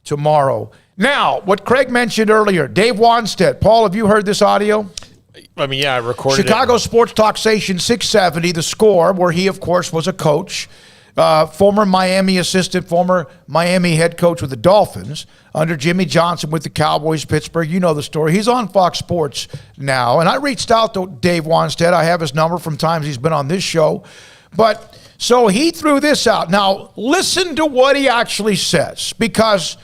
tomorrow. Now, what Craig mentioned earlier, Dave Wanstead. Paul, have you heard this audio? I mean, yeah, I recorded Chicago Sports Talk Station 670, The Score, where he, of course, was a coach. Former Miami assistant, former Miami head coach with the Dolphins, under Jimmy Johnson with the Cowboys, Pittsburgh. You know the story. He's on Fox Sports now. And I reached out to Dave Wanstead. I have his number from times he's been on this show. But so he threw this out. Now, listen to what he actually says, because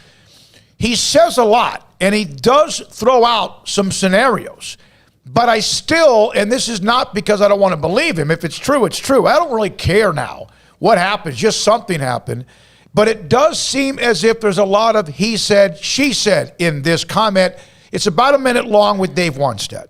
he says a lot, and he does throw out some scenarios. But I still, and this is not because I don't want to believe him. If it's true, it's true. I don't really care now what happens. Just something happened. But it does seem as if there's a lot of he said, she said in this comment. It's about a minute long with Dave Wanstead.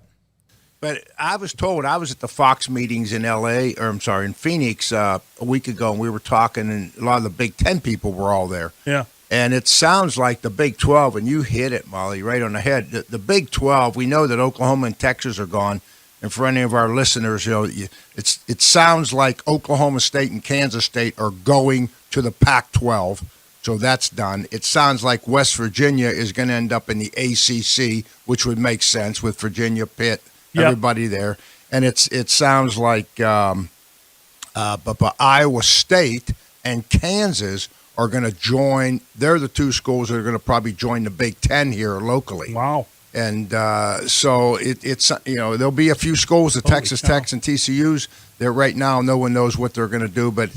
But I was told, I was at the Fox meetings in in Phoenix a week ago, and we were talking, and a lot of the Big Ten people were all there. Yeah. And it sounds like the Big 12, and you hit it, Molly, right on the head. The Big 12, we know that Oklahoma and Texas are gone. And for any of our listeners, it sounds like Oklahoma State and Kansas State are going to the Pac-12. So that's done. It sounds like West Virginia is going to end up in the ACC, which would make sense with Virginia, Pitt, everybody there. And it sounds like but Iowa State and Kansas are going to join. They're the two schools that are going to probably join the Big Ten here locally. Wow. And so it's there'll be a few schools, the Texas Techs and TCUs, that right now no one knows what they're going to do. But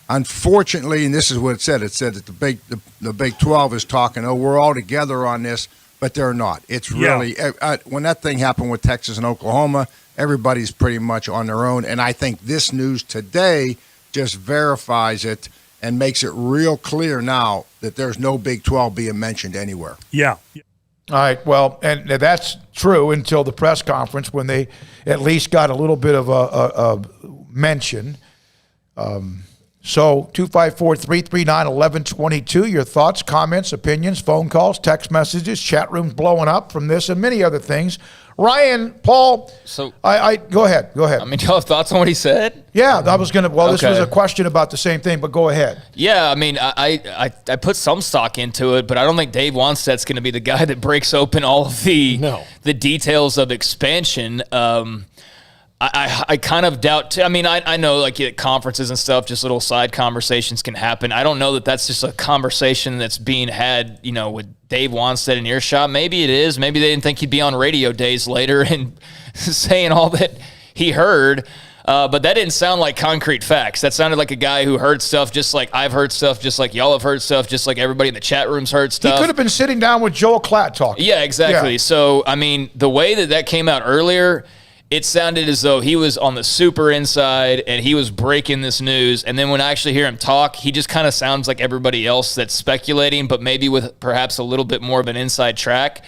unfortunately, and this is what it said that the Big 12 is talking, we're all together on this, but they're not. It's really when that thing happened with Texas and Oklahoma, everybody's pretty much on their own. And I think this news today just verifies it and makes it real clear now that there's no Big 12 being mentioned anywhere. Yeah. All right, well, and that's true until the press conference when they at least got a little bit of a mention. So 254-339-1122, your thoughts, comments, opinions, phone calls, text messages, chat rooms blowing up from this and many other things. Ryan, Paul, so I go ahead. I mean, do you have thoughts on what he said? Yeah, I was going to, this was a question about the same thing, but go ahead. Yeah, I mean, I put some stock into it, but I don't think Dave Wanstead's going to be the guy that breaks open all of the details of expansion. I kind of doubt, I mean, I know like at conferences and stuff, just little side conversations can happen. I don't know that that's just a conversation that's being had, with Dave Wanstead in earshot. Maybe it is. Maybe they didn't think he'd be on radio days later and saying all that he heard. But that didn't sound like concrete facts. That sounded like a guy who heard stuff just like I've heard stuff, just like y'all have heard stuff, just like everybody in the chat room's heard stuff. He could have been sitting down with Joel Klatt talking. Yeah, exactly. Yeah. So, I mean, the way that came out earlier, it sounded as though he was on the super inside and he was breaking this news. And then when I actually hear him talk, he just kind of sounds like everybody else that's speculating, but maybe with perhaps a little bit more of an inside track.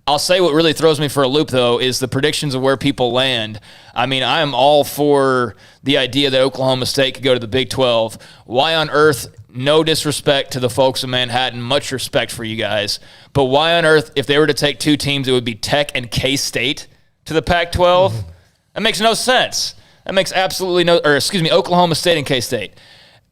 I'll say what really throws me for a loop, though, is the predictions of where people land. I mean, I am all for the idea that Oklahoma State could go to the Big 12. Why on earth, no disrespect to the folks in Manhattan, much respect for you guys, but why on earth, if they were to take two teams, it would be Tech and K-State to the Pac-12? That makes no sense. That makes absolutely Oklahoma State and K-State.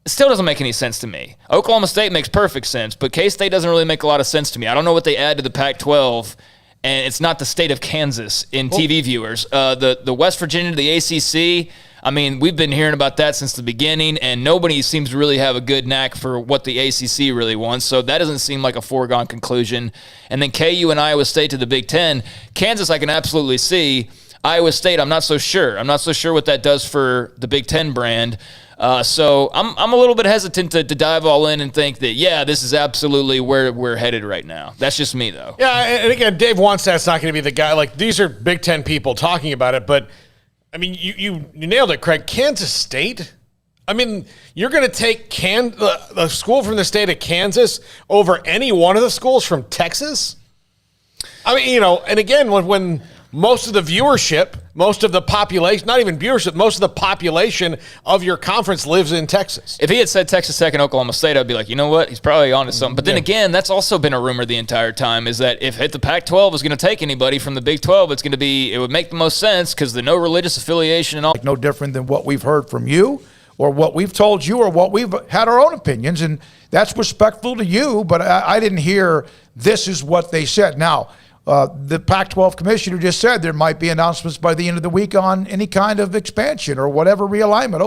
It still doesn't make any sense to me. Oklahoma State makes perfect sense, but K-State doesn't really make a lot of sense to me. I don't know what they add to the Pac-12, and it's not the state of Kansas in TV viewers. The West Virginia to the ACC, I mean, we've been hearing about that since the beginning, and nobody seems to really have a good knack for what the ACC really wants, so that doesn't seem like a foregone conclusion. And then KU and Iowa State to the Big Ten. Kansas I can absolutely see. Iowa State, I'm not so sure. I'm not so sure what that does for the Big Ten brand. So I'm a little bit hesitant to dive all in and think that, this is absolutely where we're headed right now. That's just me, though. Yeah, and again, Dave Wanstead's not going to be the guy. Like, these are Big Ten people talking about it, but, I mean, you nailed it, Craig. Kansas State? I mean, you're going to take the school from the state of Kansas over any one of the schools from Texas? I mean, and again, when most of the viewership, most of the population, not even viewership, most of the population of your conference lives in Texas. If he had said Texas Tech and Oklahoma State, I'd be like, you know what? He's probably onto something. But then again, that's also been a rumor the entire time, is that if the Pac-12 is going to take anybody from the Big 12, it would make the most sense because the no religious affiliation and all. No different than what we've heard from you or what we've told you or what we've had our own opinions, and that's respectful to you, but I didn't hear this is what they said. Now, the Pac-12 commissioner just said there might be announcements by the end of the week on any kind of expansion or whatever realignment.